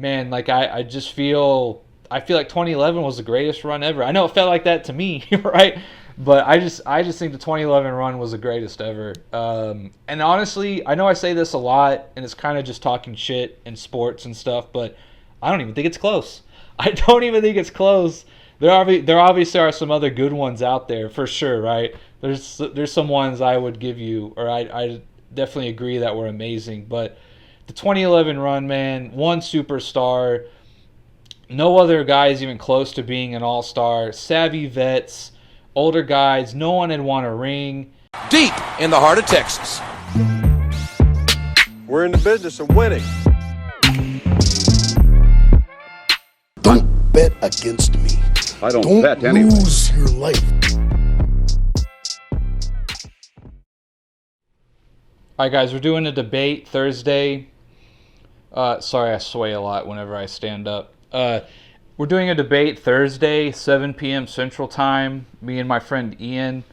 man, like I just feel like 2011 was the greatest run ever. I know it felt like that to me, right? But I just think the 2011 run was the greatest ever. And honestly, I know I say this a lot, and it's kind of just talking shit in sports and stuff, but I don't even think it's close. I don't even think it's close. There obviously are some other good ones out there for sure, right? There's some ones I would give you, or I definitely agree that were amazing, but the 2011 run, man, one superstar, no other guys even close to being an all-star, savvy vets, older guys, no one had won a ring. Deep in the heart of Texas. We're in the business of winning. Don't bet against me. I don't bet anyway. Lose your life. All right, guys, we're doing a debate Thursday. Sorry, I sway a lot whenever I stand up. We're doing a debate Thursday, 7 p.m. Central Time. Me and my friend Ian.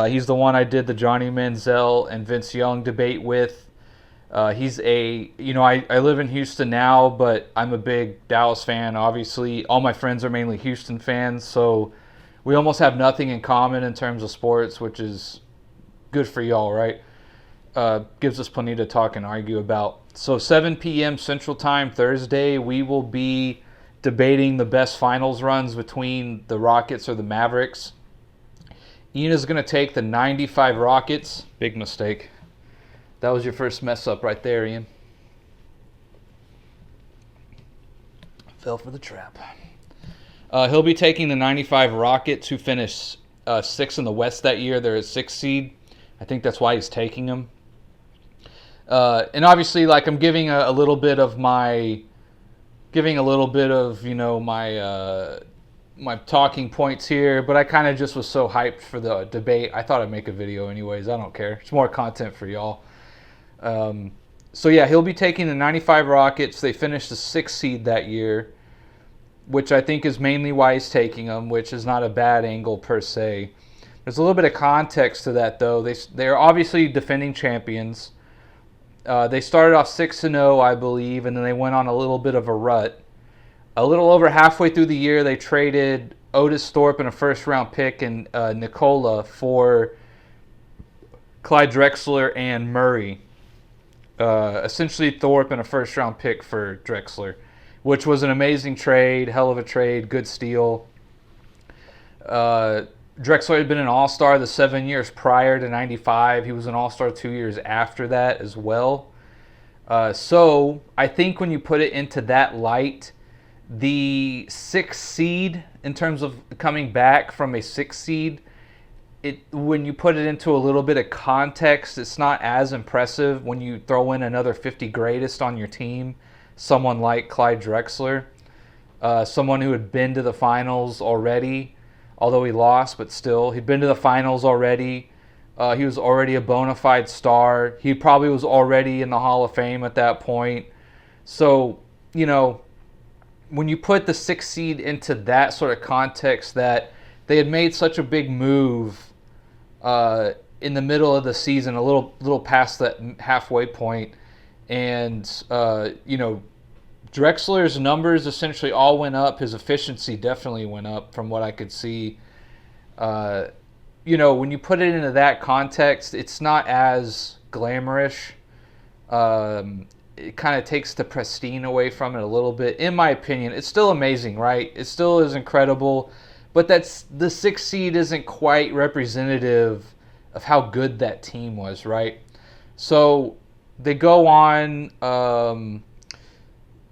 He's the one I did the Johnny Manziel and Vince Young debate with. I live in Houston now, but I'm a big Dallas fan, obviously. All my friends are mainly Houston fans, so we almost have nothing in common in terms of sports, which is good for y'all, right? Gives us plenty to talk and argue about. So 7 p.m. Central Time Thursday, we will be debating the best finals runs between the Rockets or the Mavericks. Ian is going to take the 95 Rockets. Big mistake. That was your first mess up right there, Ian. Fell for the trap. He'll be taking the 95 Rockets, who finished 6th in the West that year. They're a 6th seed. I think that's why he's taking them. And obviously, like, I'm giving a little bit of my my talking points here, but I kind of just was so hyped for the debate. I thought I'd make a video anyways. I don't care. It's more content for y'all. So yeah, he'll be taking the 95 Rockets. They finished the 6th seed that year, which I think is mainly why he's taking them, which is not a bad angle per se. There's a little bit of context to that, though. They're obviously defending champions. They started off 6-0, I believe, and then they went on a little bit of a rut. A little over halfway through the year, they traded Otis Thorpe and a first-round pick and Nikola for Clyde Drexler and Murray. Essentially Thorpe and a first-round pick for Drexler, which was an amazing trade, hell of a trade, good steal. Drexler had been an all-star the 7 years prior to 95. He was an all-star 2 years after that as well. So I think when you put it into that light, the 6th seed, in terms of coming back from a 6th seed, when you put it into a little bit of context, it's not as impressive when you throw in another 50 greatest on your team, someone like Clyde Drexler, someone who had been to the finals already, although he lost, but still, he'd been to the finals already. He was already a bona fide star. He probably was already in the Hall of Fame at that point. So, when you put the 6th seed into that sort of context, that they had made such a big move in the middle of the season, a little past that halfway point, and Drexler's numbers essentially all went up. His efficiency definitely went up from what I could see. When you put it into that context, it's not as glamorous. It kind of takes the pristine away from it a little bit. In my opinion, it's still amazing, right? It still is incredible, but the 6th seed isn't quite representative of how good that team was, right? So they go on.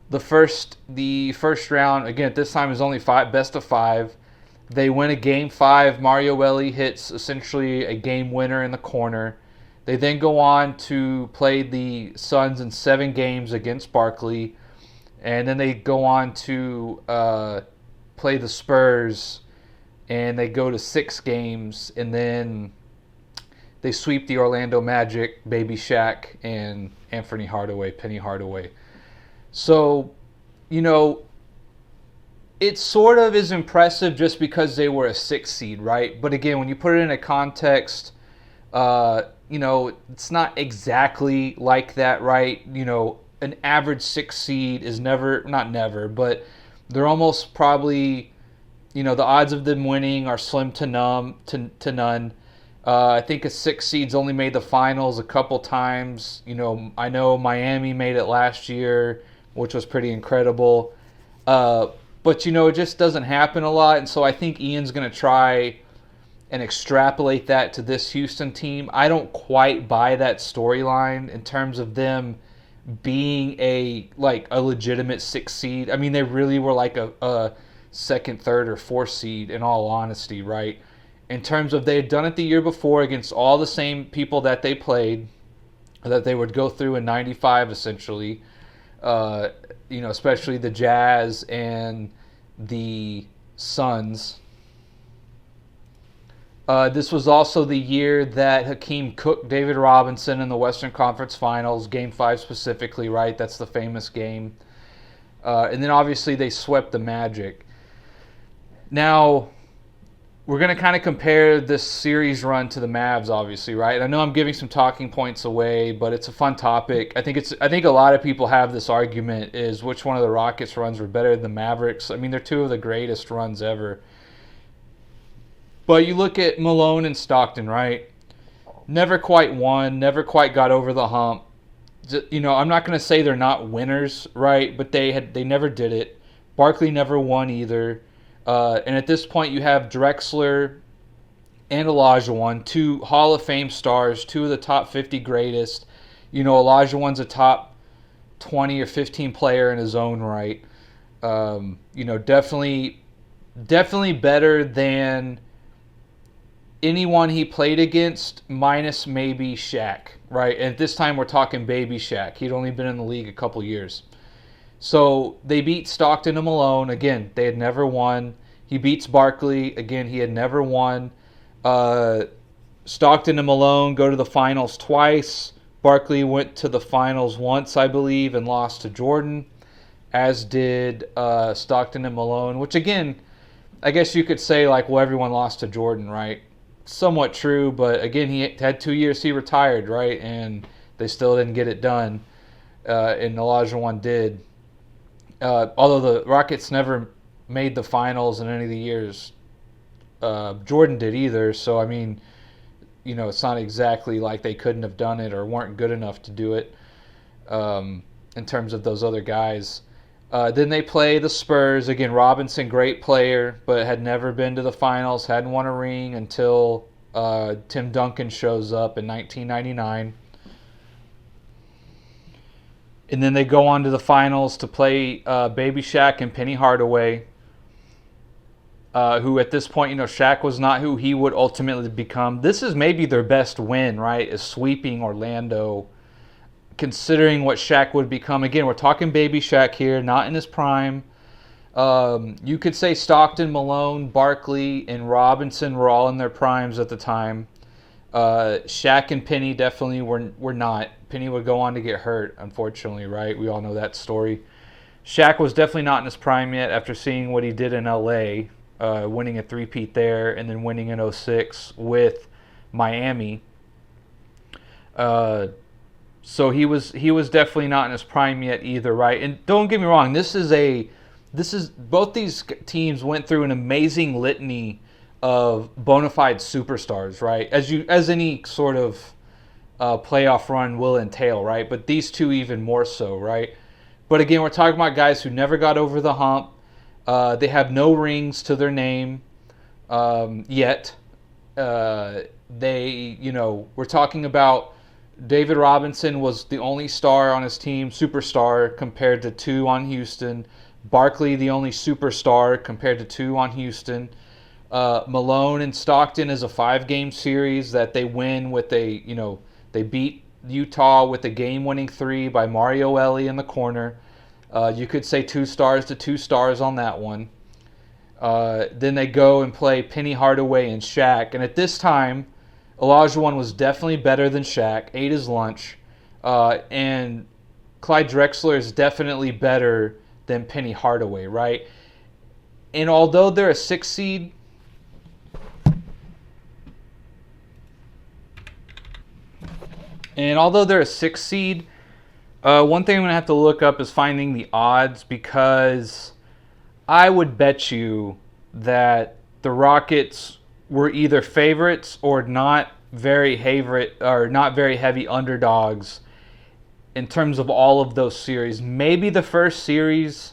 The first round, again, at this time is only best of 5. They win a game 5. Mario Ellie hits essentially a game winner in the corner. They then go on to play the Suns in 7 games against Barkley. And then they go on to play the Spurs, and they go to 6 games. And then they sweep the Orlando Magic, Baby Shaq, and Penny Hardaway. So, it sort of is impressive just because they were a 6th seed, right? But again, when you put it in a context, it's not exactly like that, right? an average 6 seed is never, not never, but they're almost probably, the odds of them winning are slim to none. I think a 6 seed's only made the finals a couple times. I know Miami made it last year, which was pretty incredible. But, it just doesn't happen a lot. And so I think Ian's going to try and extrapolate that to this Houston team. I don't quite buy that storyline in terms of them being a legitimate 6 seed. I mean, they really were like a second, third, or fourth seed in all honesty, right? In terms of they had done it the year before against all the same people that they played, that they would go through in 95 essentially, especially the Jazz and the Suns. This was also the year that Hakeem cooked David Robinson in the Western Conference Finals, Game 5 specifically, right? That's the famous game. And then obviously they swept the Magic. Now, we're going to kind of compare this series run to the Mavs, obviously, right? And I know I'm giving some talking points away, but it's a fun topic. I think a lot of people have this argument is which one of the Rockets runs were better than the Mavericks. I mean, they're two of the greatest runs ever. But you look at Malone and Stockton, right? Never quite won, never quite got over the hump. I'm not going to say they're not winners, right? But they never did it. Barkley never won either. And at this point, you have Drexler and Olajuwon, two Hall of Fame stars, two of the top 50 greatest. Olajuwon's a top 20 or 15 player in his own right. Definitely better than anyone he played against, minus maybe Shaq, right? And at this time, we're talking baby Shaq. He'd only been in the league a couple years. So they beat Stockton and Malone. Again, they had never won. He beats Barkley. Again, he had never won. Stockton and Malone go to the finals twice. Barkley went to the finals once, I believe, and lost to Jordan, as did Stockton and Malone, which, again, I guess you could say, everyone lost to Jordan, right? Somewhat true, but again, he had 2 years he retired, right? And they still didn't get it done, and Olajuwon did. Although the Rockets never made the finals in any of the years, Jordan did either. So, I mean, it's not exactly like they couldn't have done it or weren't good enough to do it in terms of those other guys. Then they play the Spurs. Again, Robinson, great player, but had never been to the finals, hadn't won a ring until Tim Duncan shows up in 1999. And then they go on to the finals to play Baby Shaq and Penny Hardaway, who at this point, Shaq was not who he would ultimately become. This is maybe their best win, right, is sweeping Orlando, considering what Shaq would become. Again, we're talking Baby Shaq here, not in his prime. You could say Stockton, Malone, Barkley, and Robinson were all in their primes at the time. Shaq and Penny definitely were not. Penny would go on to get hurt, unfortunately, right? We all know that story. Shaq was definitely not in his prime yet after seeing what he did in L.A., winning a three-peat there and then winning in 06 with Miami. So he was definitely not in his prime yet either, right? And don't get me wrong, this is both these teams went through an amazing litany of bona fide superstars, right? As any sort of playoff run will entail, right? But these two even more so, right? But again, we're talking about guys who never got over the hump. They have no rings to their name yet. We're talking about David Robinson was the only star on his team, superstar, compared to two on Houston. Barkley, the only superstar, compared to two on Houston. Malone and Stockton is a 5-game series that they win with they beat Utah with a game-winning 3 by Mario Ellie in the corner. You could say 2 stars to 2 stars on that one. Then they go and play Penny Hardaway and Shaq. And at this time, Olajuwon was definitely better than Shaq, ate his lunch. And Clyde Drexler is definitely better than Penny Hardaway, right? And although they're a 6 seed, One thing I'm going to have to look up is finding the odds, because I would bet you that the Rockets were either favorites or not very heavy underdogs in terms of all of those series. Maybe the first series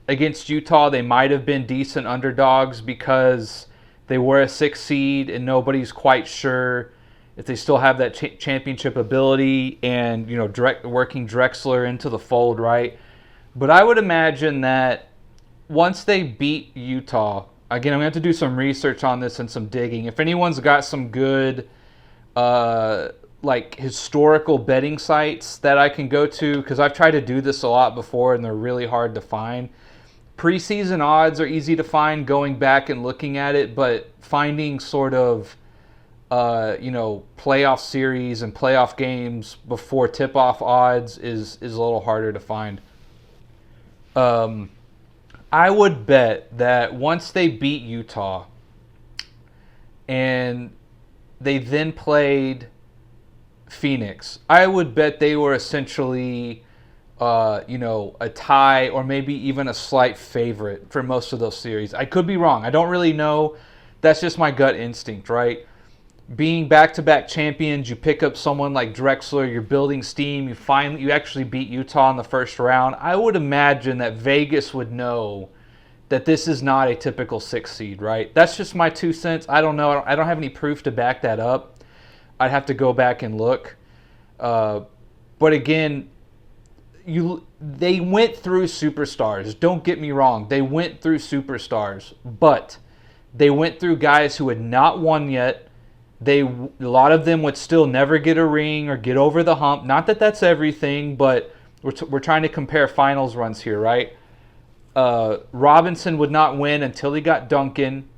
against Utah, they might have been decent underdogs because they were a 6 seed and nobody's quite sure if they still have that championship ability, and working Drexler into the fold, right? But I would imagine that once they beat Utah, again, I'm going to have to do some research on this and some digging. If anyone's got some good historical betting sites that I can go to, because I've tried to do this a lot before and they're really hard to find. Preseason odds are easy to find going back and looking at it, but finding sort of playoff series and playoff games before tip-off odds is a little harder to find. I would bet that once they beat Utah and they then played Phoenix, I would bet they were essentially a tie or maybe even a slight favorite for most of those series. I could be wrong. I don't really know. That's just my gut instinct, right? Being back-to-back champions, you pick up someone like Drexler, you're building steam, you actually beat Utah in the first round. I would imagine that Vegas would know that this is not a typical 6 seed, right? That's just my 2 cents. I don't know. I don't have any proof to back that up. I'd have to go back and look. But again, they went through superstars. Don't get me wrong. They went through superstars, but they went through guys who had not won yet. A lot of them would still never get a ring or get over the hump. Not that that's everything, but we're trying to compare finals runs here, right? Robinson would not win until he got Duncan.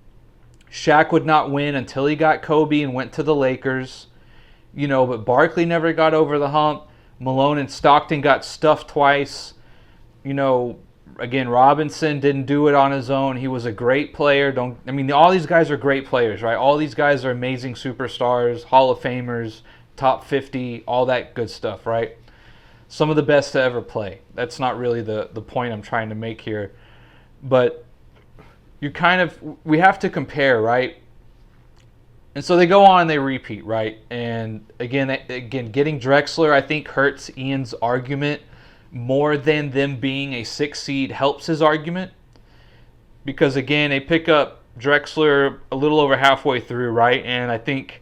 Shaq would not win until he got Kobe and went to the Lakers. But Barkley never got over the hump. Malone and Stockton got stuffed twice. Again, Robinson didn't do it on his own. He was a great player. All these guys are great players, right? All these guys are amazing superstars, Hall of Famers, top 50, all that good stuff, right? Some of the best to ever play. That's not really the point I'm trying to make here. But we have to compare, right? And so they go on and they repeat, right? And again, getting Drexler, I think, hurts Ian's argument more than them being a 6 seed helps his argument. Because again, they pick up Drexler a little over halfway through, right? And I think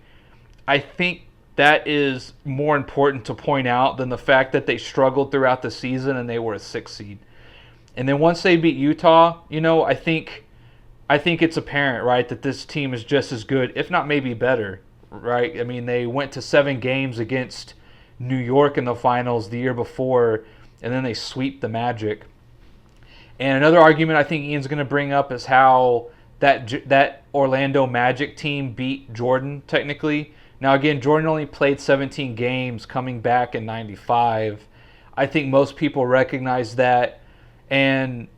that is more important to point out than the fact that they struggled throughout the season and they were a 6 seed. And then once they beat Utah, I think it's apparent, right, that this team is just as good, if not maybe better, right? They went to 7 games against New York in the finals the year before, and then they sweep the Magic. And another argument I think Ian's going to bring up is how that Orlando Magic team beat Jordan, technically. Now, again, Jordan only played 17 games coming back in 95. I think most people recognize that. And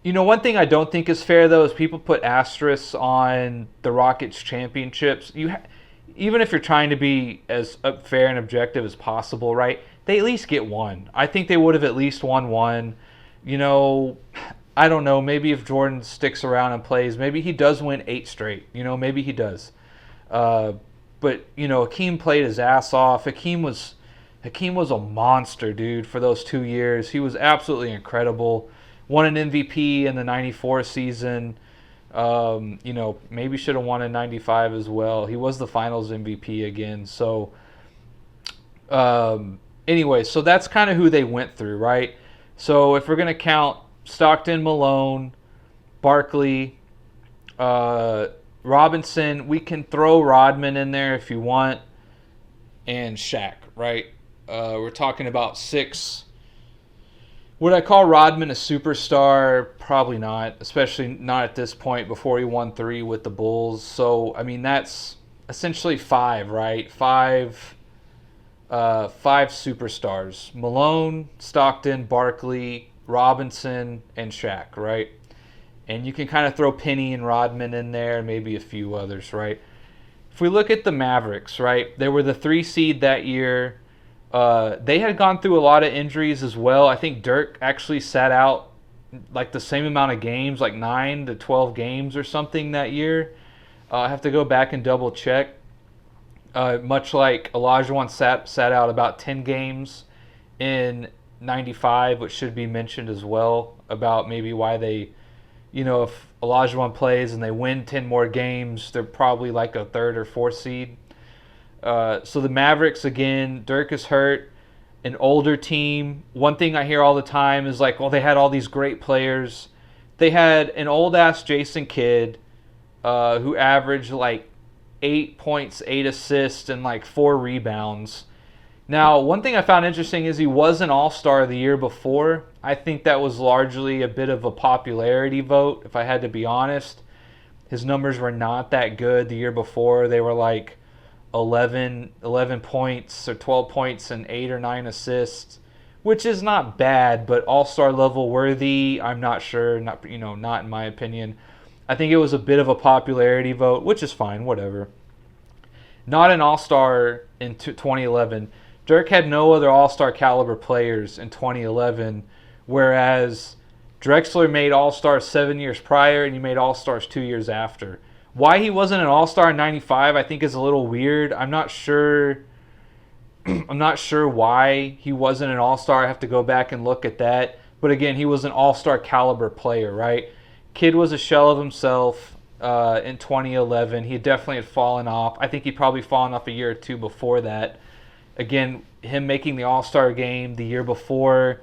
one thing I don't think is fair, though, is people put asterisks on the Rockets championships. Even if you're trying to be as fair and objective as possible, right, they at least get one. I think they would have at least won one. I don't know. Maybe if Jordan sticks around and plays, maybe he does win 8 straight. Maybe he does. But, Hakeem played his ass off. Hakeem was a monster, dude, for those 2 years. He was absolutely incredible. Won an MVP in the 94 season. Maybe should have won in 95 as well. He was the finals MVP again. So, anyway, so that's kind of who they went through, right? So if we're going to count Stockton, Malone, Barkley, Robinson, we can throw Rodman in there if you want, and Shaq, right? We're talking about 6. Would I call Rodman a superstar? Probably not, especially not at this point before he won 3 with the Bulls. So, that's essentially 5, right? 5 superstars. Malone, Stockton, Barkley, Robinson, and Shaq, right? And you can kind of throw Penny and Rodman in there, and maybe a few others, right? If we look at the Mavericks, right? They were the 3 seed that year. They had gone through a lot of injuries as well. I think Dirk actually sat out like the same amount of games, like 9 to 12 games or something that year. I have to go back and double check. Much like Olajuwon sat out about 10 games in 95, which should be mentioned as well about maybe why they, if Olajuwon plays and they win 10 more games, they're probably like a 3rd or 4th seed. So the Mavericks, again, Dirk is hurt, an older team. One thing I hear all the time is like, well, they had all these great players. They had an old-ass Jason Kidd who averaged like 8 points, 8 assists, and like 4 rebounds. Now, one thing I found interesting is he was an all-star the year before. I think that was largely a bit of a popularity vote, if I had to be honest. His numbers were not that good the year before. They were like 11 points or 12 points and 8 or 9 assists, which is not bad, but all-star level worthy, I'm not sure, not in my opinion. I think it was a bit of a popularity vote, which is fine, whatever. Not an all-star in 2011. Dirk had no other all-star caliber players in 2011, whereas Drexler made all-stars 7 years prior and he made all-stars 2 years after. Why he wasn't an all-star in 95 I think is a little weird. I'm not sure why he wasn't an all-star. I have to go back and look at that. But again, he was an all-star caliber player, right? Kid was a shell of himself in 2011. He definitely had fallen off. I think he'd probably fallen off a year or two before that. Again, him making the All-Star game the year before,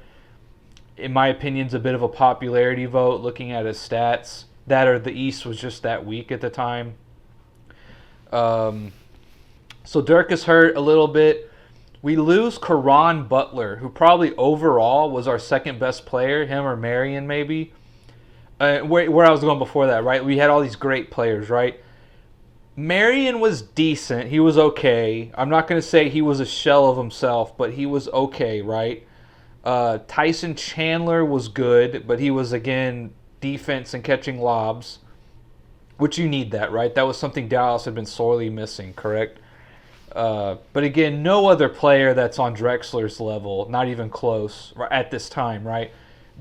in my opinion, is a bit of a popularity vote looking at his stats. That or the East was just that weak at the time. So Dirk is hurt a little bit. We lose Caron Butler, who probably overall was our second best player, him or Marion maybe. Where I was going before that, right? We had all these great players, right? Marion was decent. He was okay. I'm not going to say he was a shell of himself, but he was okay, right? Tyson Chandler was good, but he was, again, defense and catching lobs, which you need that, right? That was something Dallas had been sorely missing, correct? But again, no other player that's on Drexler's level, not even close at this time, right?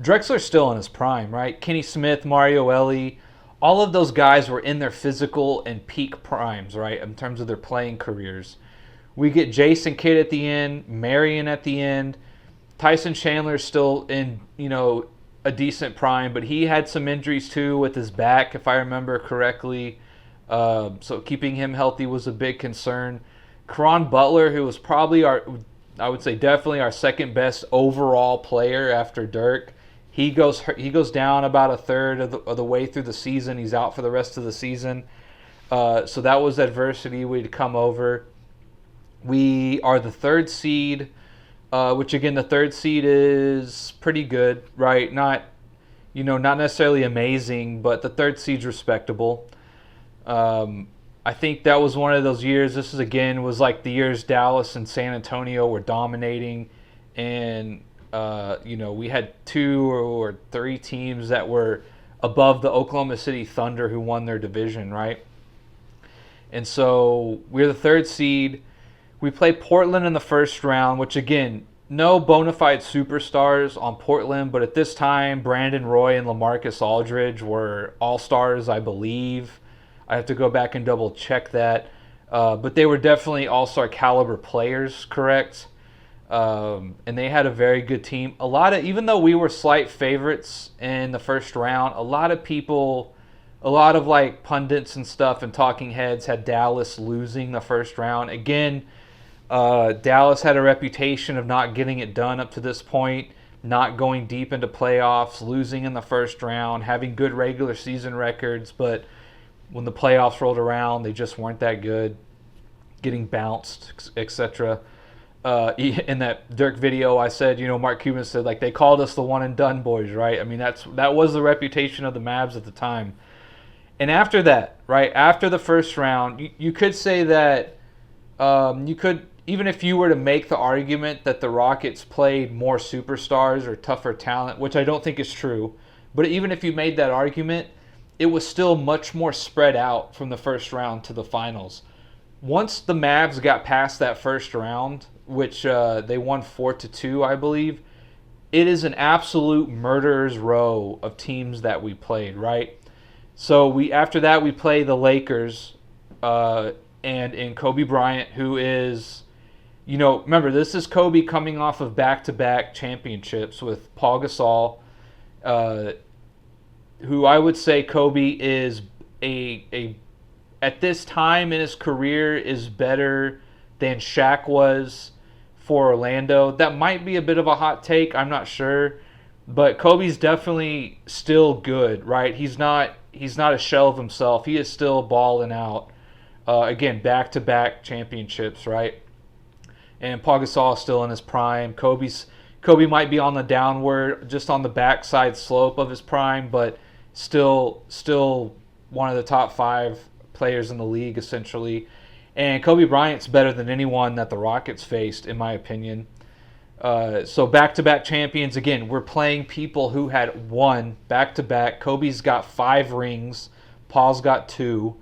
Drexler's still in his prime, right? Kenny Smith, Mario Elie, all of those guys were in their physical and peak primes, right, in terms of their playing careers. We get Jason Kidd at the end, Marion at the end. Tyson Chandler's still in, a decent prime, but he had some injuries too with his back, if I remember correctly. So keeping him healthy was a big concern. Caron Butler, who was probably I would say definitely our second best overall player after Dirk. He goes down about a third of the way through the season. He's out for the rest of the season. So that was adversity we'd come over. We are the 3rd seed, which again, the 3rd seed is pretty good, right? Not necessarily amazing, but the 3rd seed's respectable. I think that was one of those years. This was like the years Dallas and San Antonio were dominating, and we had 2 or 3 teams that were above the Oklahoma City Thunder who won their division, right? And so we're the 3rd seed. We play Portland in the first round, which again, no bona fide superstars on Portland, but at this time, Brandon Roy and LaMarcus Aldridge were all-stars, I believe. I have to go back and double check that. But they were definitely all-star caliber players, correct? And they had a very good team. Even though we were slight favorites in the first round, a lot of like pundits and stuff and talking heads had Dallas losing the first round. Again, Dallas had a reputation of not getting it done up to this point, not going deep into playoffs, losing in the first round, having good regular season records, but when the playoffs rolled around, they just weren't that good, getting bounced, etc. In that Dirk video, I said, Mark Cuban said, like, they called us the one and done boys, right? I mean, that was the reputation of the Mavs at the time. And after that, right, after the first round, you could say that even if you were to make the argument that the Rockets played more superstars or tougher talent, which I don't think is true, but even if you made that argument, it was still much more spread out from the first round to the finals. Once the Mavs got past that first round, which they won 4-2, I believe. It is an absolute murderer's row of teams that we played, right? So after that we play the Lakers, and in Kobe Bryant, who is, remember, this is Kobe coming off of back-to-back championships with Paul Gasol, who I would say Kobe is at this time in his career is better than Shaq was for Orlando. That might be a bit of a hot take, I'm not sure, but Kobe's definitely still good, right? He's not a shell of himself. He is still balling out. Again, back-to-back championships, right? And Paul Gasol is still in his prime. Kobe might be on the downward, just on the backside slope of his prime, but still one of the top 5 players in the league, essentially. And Kobe Bryant's better than anyone that the Rockets faced, in my opinion. So back-to-back champions. Again, we're playing people who had won back-to-back. Kobe's got 5 rings. Paul's got 2.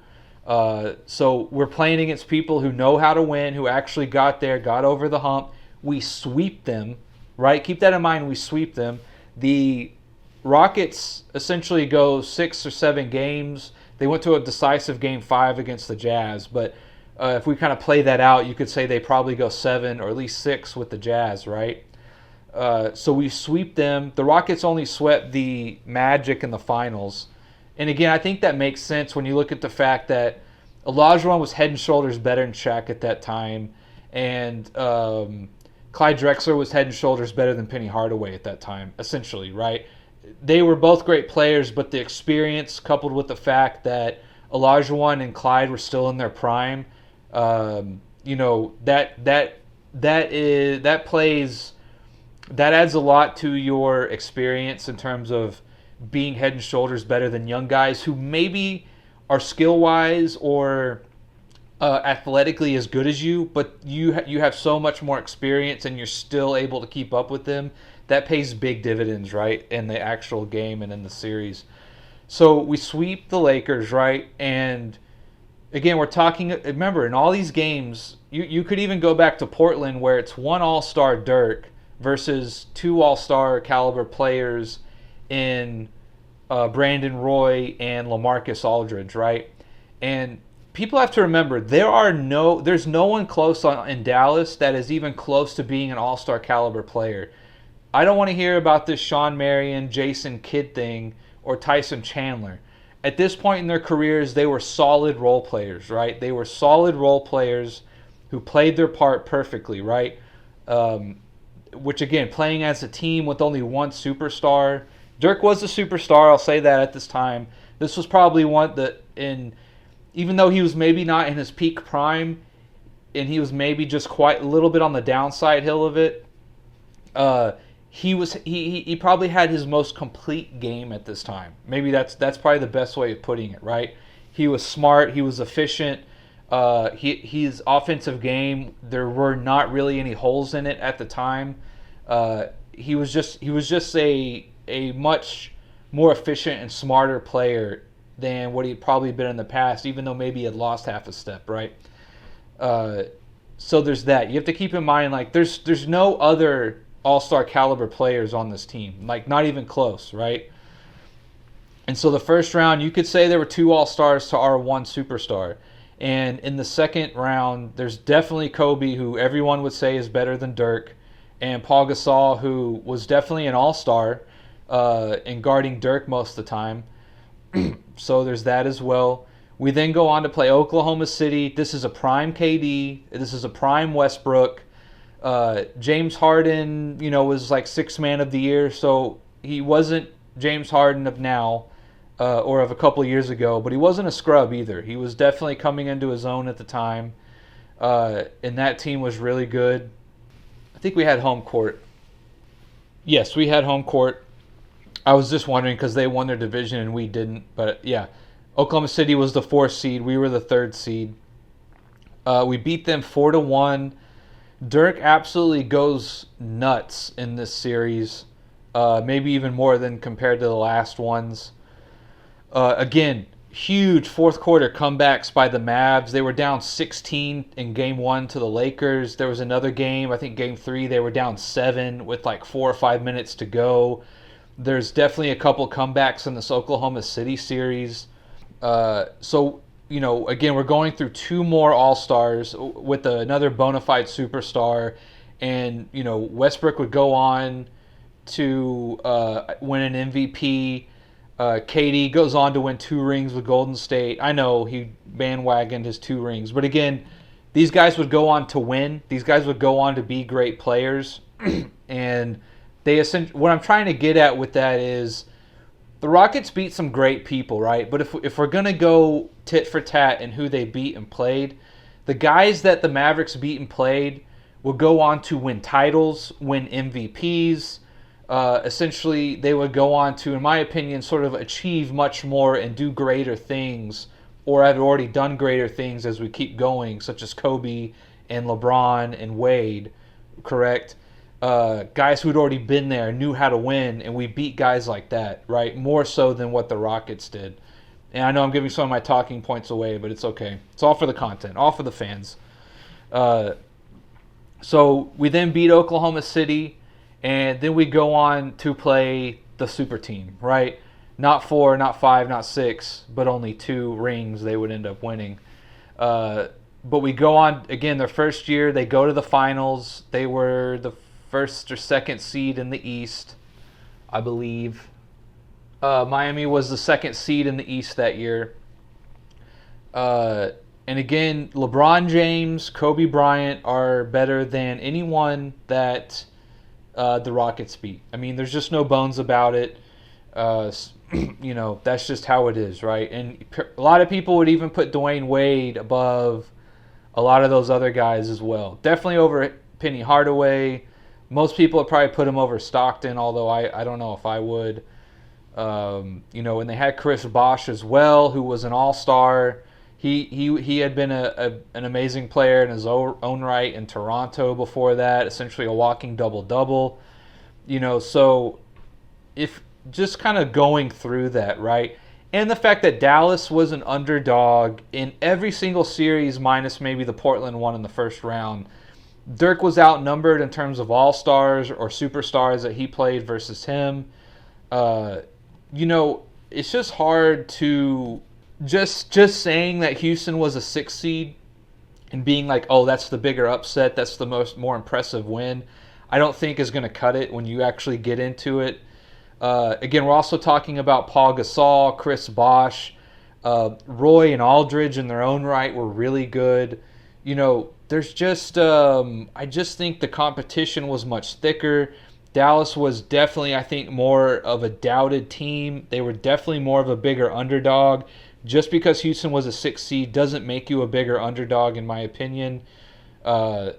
So we're playing against people who know how to win, who actually got there, got over the hump. We sweep them, right? Keep that in mind. We sweep them. The Rockets essentially go 6 or 7 games. They went to a decisive game 5 against the Jazz, but if we kind of play that out, you could say they probably go 7 or at least 6 with the Jazz, right? So we sweep them. The Rockets only swept the Magic in the finals. And again, I think that makes sense when you look at the fact that Olajuwon was head and shoulders better than Shaq at that time, and Clyde Drexler was head and shoulders better than Penny Hardaway at that time, essentially, right? They were both great players, but the experience coupled with the fact that Olajuwon and Clyde were still in their prime, that adds a lot to your experience in terms of being head and shoulders better than young guys who maybe are skill-wise or athletically as good as you, but you have so much more experience and you're still able to keep up with them. That pays big dividends, right, in the actual game and in the series. So we sweep the Lakers, right? And again, we're talking, remember, in all these games, you could even go back to Portland where it's 1 all-star Dirk versus 2 all-star caliber players in Brandon Roy and LaMarcus Aldridge, right? And people have to remember, there's no one close in Dallas that is even close to being an all-star caliber player. I don't want to hear about this Sean Marion, Jason Kidd thing or Tyson Chandler. At this point in their careers, they were solid role players, right? They were solid role players who played their part perfectly, right? Which, again, playing as a team with only one superstar. Dirk was a superstar, I'll say that at this time. This was probably one that, even though he was maybe not in his peak prime, and he was maybe just quite a little bit on the downside hill of it, he probably had his most complete game at this time. Maybe that's probably the best way of putting it, right? He was smart, he was efficient. His offensive game, there were not really any holes in it at the time. He was just a much more efficient and smarter player than what he'd probably been in the past, even though maybe he had lost half a step, right? So there's that. You have to keep in mind, like, there's no other all-star caliber players on this team, like not even close, right? And so the first round, you could say there were 2 all-stars to our 1 superstar. And in the second round, there's definitely Kobe, who everyone would say is better than Dirk, and Paul Gasol, who was definitely an all-star in guarding Dirk most of the time. So there's that as well. We then go on to play Oklahoma City. This is a prime KD. This is a prime Westbrook. James Harden, was like 6th man of the year, so he wasn't James Harden of now or of a couple of years ago, but he wasn't a scrub either. He was definitely coming into his own at the time, and that team was really good. I think we had home court. Yes, we had home court. I was just wondering because they won their division and we didn't, but yeah. Oklahoma City was the 4th seed. We were the 3rd seed. We beat them 4-1. Dirk absolutely goes nuts in this series, maybe even more than compared to the last ones. Again, huge fourth quarter comebacks by the Mavs. They were down 16 in game 1 to the Lakers. There was another game, I think game 3, they were down 7 with like 4 or 5 minutes to go. There's definitely a couple comebacks in this Oklahoma City series. So, again, we're going through 2 more All-Stars with another bona fide superstar. And, Westbrook would go on to win an MVP. KD goes on to win 2 rings with Golden State. I know he bandwagoned his 2 rings. But again, these guys would go on to win. These guys would go on to be great players. And what I'm trying to get at with that is the Rockets beat some great people, right? But if we're going to go tit for tat in who they beat and played, the guys that the Mavericks beat and played will go on to win titles, win MVPs. Essentially, they would go on to, in my opinion, sort of achieve much more and do greater things, or have already done greater things as we keep going, such as Kobe and LeBron and Wade, correct? Guys who'd already been there, knew how to win, and we beat guys like that, right? More so than what the Rockets did. And I know I'm giving some of my talking points away, but it's okay. It's all for the content, all for the fans. So we then beat Oklahoma City, and then we go on to play the super team, right? Not 4, not 5, not 6, but only 2 rings they would end up winning. But we go on, again, their first year, they go to the finals. They were the first or second seed in the East, I believe. Miami was the second seed in the East that year. And again, LeBron James, Kobe Bryant are better than anyone that the Rockets beat. I mean, there's just no bones about it. That's just how it is, right? And a lot of people would even put Dwayne Wade above a lot of those other guys as well. Definitely over Penny Hardaway. Most people would probably put him over Stockton, although I don't know if I would. And they had Chris Bosh as well, who was an all-star. He had been an amazing player in his own right in Toronto before that, essentially a walking double-double. So if just kind of going through that, right? And the fact that Dallas was an underdog in every single series minus maybe the Portland one in the first round. Dirk was outnumbered in terms of all-stars or superstars that he played versus him. It's just hard to just saying that Houston was a 6 seed and being like, oh, that's the bigger upset, that's the more impressive win, I don't think is going to cut it when you actually get into it. Again, we're also talking about Paul Gasol, Chris Bosh, Roy and Aldridge in their own right were really good. There's just I just think the competition was much thicker. Dallas was definitely, I think, more of a doubted team. They were definitely more of a bigger underdog. Just because Houston was a 6 seed doesn't make you a bigger underdog, in my opinion. And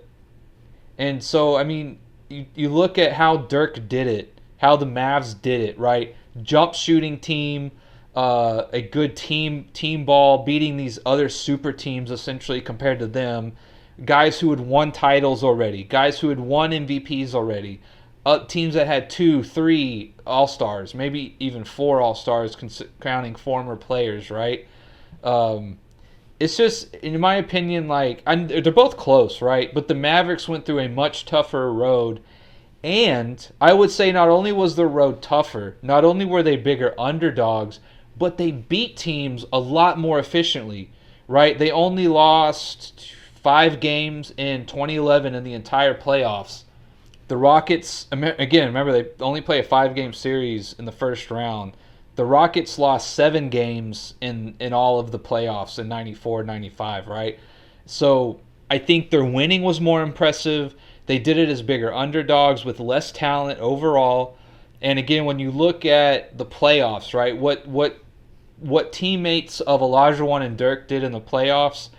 so, I mean, you look at how Dirk did it, how the Mavs did it, right? Jump shooting team, a good team ball, beating these other super teams essentially compared to them. Guys who had won titles already, guys who had won MVPs already, teams that had 2, 3 All-Stars, maybe even 4 All-Stars, counting former players, right? It's just, in my opinion, they're both close, right? But the Mavericks went through a much tougher road. And I would say not only was the road tougher, not only were they bigger underdogs, but they beat teams a lot more efficiently, right? They only lost 5 games in 2011 in the entire playoffs. The Rockets, again, remember, they only play a 5-game series in the first round. The Rockets lost 7 games in all of the playoffs in 94, 95, right? So I think their winning was more impressive. They did it as bigger underdogs with less talent overall. And again, when you look at the playoffs, right, what teammates of Olajuwon and Dirk did in the playoffs,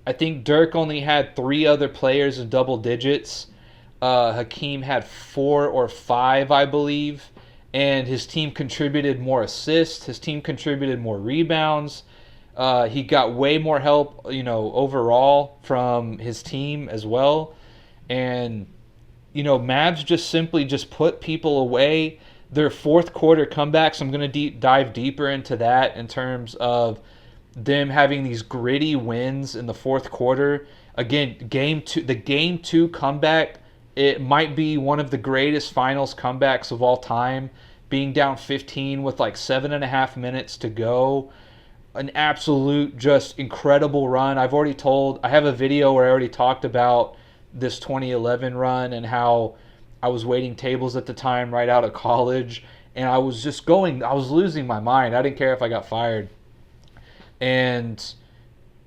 I think Dirk only had 3 other players in double digits. Hakeem had 4 or 5, I believe. And his team contributed more assists. His team contributed more rebounds. He got way more help, overall from his team as well. And, Mavs just simply just put people away. their fourth quarter comebacks. I'm going to dive deeper into that in terms of them having these gritty wins in the fourth quarter. Again, the game two comeback, it might be one of the greatest finals comebacks of all time, being down 15 with like 7.5 minutes to go. An absolute just incredible run. I have a video where I already talked about this 2011 run and how I was waiting tables at the time right out of college, and I was losing my mind. I didn't care if I got fired. And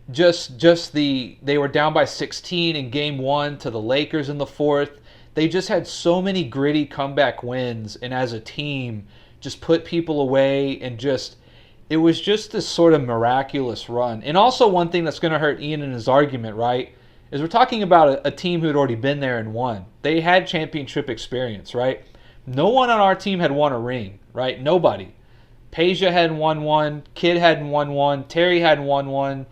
they were down by 16 in game one to the Lakers in the fourth. They just had so many gritty comeback wins, and as a team just put people away, and it was just this sort of miraculous run. And also one thing that's going to hurt Ian in his argument, right, is we're talking about a team who had already been there and won. They had championship experience, right? No one on our team had won a ring, right? Nobody. Peja hadn't won one. Kidd hadn't won one. Terry hadn't won one.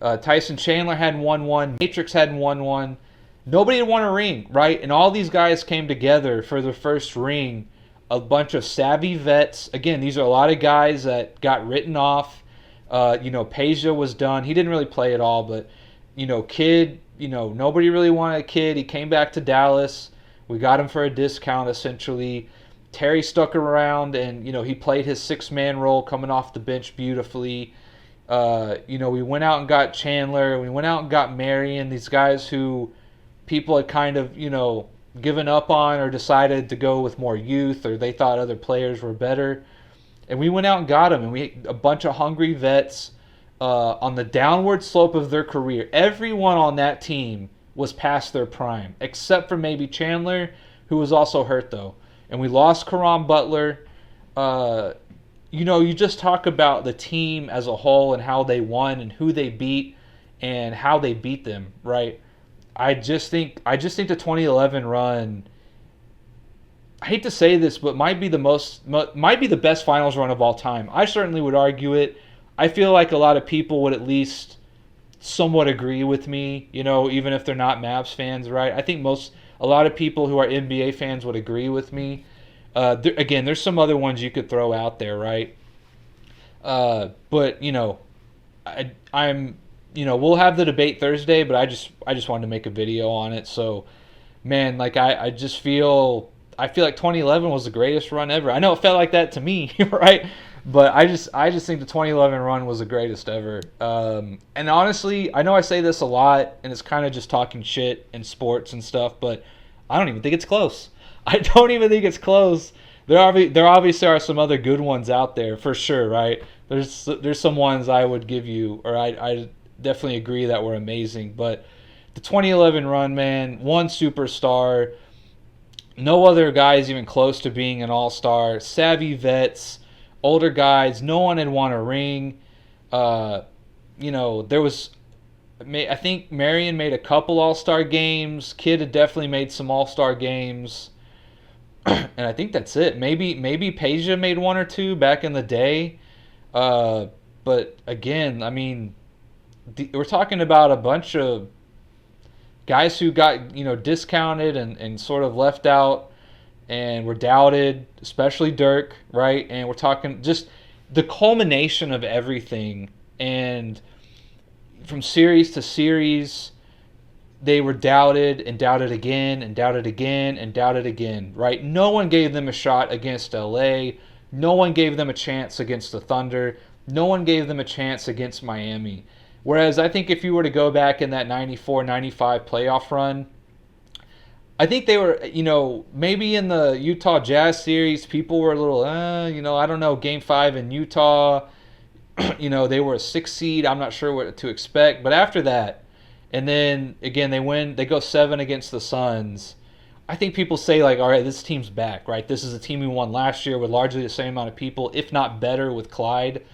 Tyson Chandler hadn't won one. Matrix hadn't won one. Nobody had won a ring, right? And all these guys came together for their first ring. A bunch of savvy vets. Again, these are a lot of guys that got written off. Peja was done. He didn't really play at all, but, Kidd, nobody really wanted a Kidd. He came back to Dallas. We got him for a discount, essentially. Terry stuck around, and, he played his six-man role coming off the bench beautifully. We went out and got Chandler. We went out and got Marion, these guys who people had kind of, given up on or decided to go with more youth, or they thought other players were better. And we went out and got them, and we a bunch of hungry vets on the downward slope of their career. Everyone on that team was past their prime, except for maybe Chandler, who was also hurt, though. And we lost Karan Butler. You just talk about the team as a whole and how they won and who they beat and how they beat them, right? I just think the 2011 run, I hate to say this, but might be the best finals run of all time. I certainly would argue it. I feel like a lot of people would at least somewhat agree with me, even if they're not Mavs fans, right? I think a lot of people who are NBA fans would agree with me. Again, there's some other ones you could throw out there, right? But I'm we'll have the debate Thursday, but I just wanted to make a video on it. So, man, like I feel like 2011 was the greatest run ever. I know it felt like that to me, right? But I just think the 2011 run was the greatest ever. And honestly, I know I say this a lot, and it's kind of just talking shit in sports and stuff, but I don't even think it's close. I don't even think it's close. There obviously are some other good ones out there for sure, right? There's some ones I would give you, or I definitely agree that were amazing. But the 2011 run, man, one superstar, no other guys even close to being an all-star, savvy vets, older guys, no one had won a ring. There was, I think Marion made a couple all-star games. Kidd had definitely made some all-star games. And I think that's it. Maybe Peja made one or two back in the day. But again, I mean, we're talking about a bunch of guys who got, discounted and sort of left out and were doubted, especially Dirk, right? And we're talking just the culmination of everything. And from series to series, they were doubted and doubted again and doubted again and doubted again, right? No one gave them a shot against LA. No one gave them a chance against the Thunder. No one gave them a chance against Miami. Whereas I think if you were to go back in that 94-95 playoff run, I think they were, maybe in the Utah Jazz series, people were a little, I don't know, Game 5 in Utah, they were a 6 seed. I'm not sure what to expect. But after that, and then, again, they go 7 against the Suns. I think people say, like, all right, this team's back, right? This is a team who won last year with largely the same amount of people, if not better with Clyde.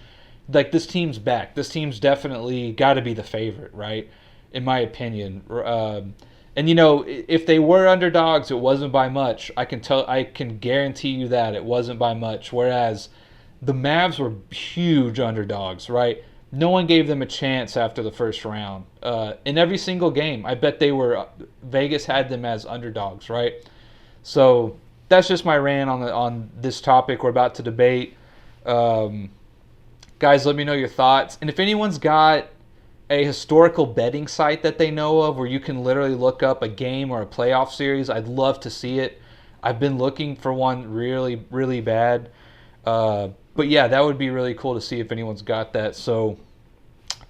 Like, this team's back. This team's definitely got to be the favorite, right? In my opinion. And, if they were underdogs, it wasn't by much. I can guarantee you that it wasn't by much. Whereas the Mavs were huge underdogs, right? No one gave them a chance after the first round. In every single game, I bet Vegas had them as underdogs, right? So that's just my rant on this topic we're about to debate. Guys, let me know your thoughts. And if anyone's got a historical betting site that they know of where you can literally look up a game or a playoff series, I'd love to see it. I've been looking for one really, really bad. But yeah, that would be really cool to see if anyone's got that. So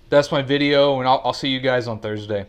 that's my video, and I'll see you guys on Thursday.